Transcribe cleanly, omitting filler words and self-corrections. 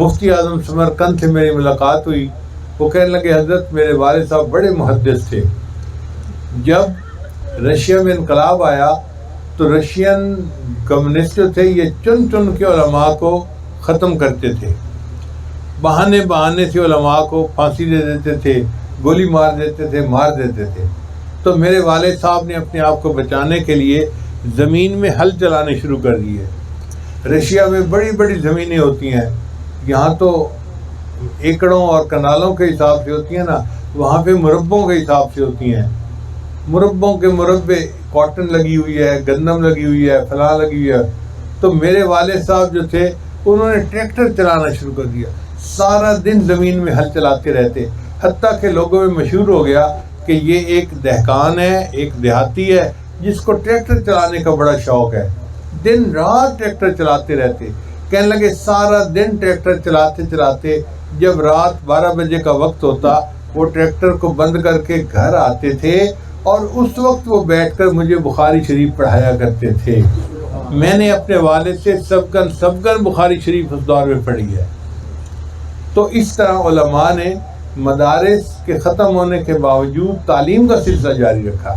مفتی اعظم سمرقند سے میری ملاقات ہوئی. وہ کہنے لگے حضرت میرے والد صاحب بڑے محدث تھے. جب رشیا میں انقلاب آیا تو رشین کمیونسٹ جو تھے یہ چن چن کے علماء کو ختم کرتے تھے. بہانے سے علماء کو پھانسی دے دیتے تھے، گولی مار دیتے تھے، مار دیتے تھے. تو میرے والد صاحب نے اپنے آپ کو بچانے کے لیے زمین میں ہل چلانے شروع کر دیے. رشیا میں بڑی بڑی زمینیں ہوتی ہیں، یہاں تو ایکڑوں اور کنالوں کے حساب سے ہوتی ہیں نا، وہاں پہ مربوں کے حساب سے ہوتی ہیں. مربوں کے مربے، کاٹن لگی ہوئی ہے، گندم لگی ہوئی ہے، فلاں لگی ہوئی ہے. تو میرے والد صاحب جو تھے انہوں نے ٹریکٹر چلانا شروع کر دیا. سارا دن زمین میں ہل چلاتے رہتے، حتیٰ کہ لوگوں میں مشہور ہو گیا کہ یہ ایک دہقان ہے، ایک دیہاتی ہے جس کو ٹریکٹر چلانے کا بڑا شوق ہے. دن رات ٹریکٹر چلاتے رہتے. کہنے لگے سارا دن ٹریکٹر چلاتے چلاتے جب رات 12 بجے کا وقت ہوتا وہ ٹریکٹر کو بند کر کے گھر آتے تھے اور اس وقت وہ بیٹھ کر مجھے بخاری شریف پڑھایا کرتے تھے. میں نے اپنے والد سے سبقاً بخاری شریف اس دور میں پڑھی ہے. تو اس طرح علماء نے مدارس کے ختم ہونے کے باوجود تعلیم کا سلسلہ جاری رکھا.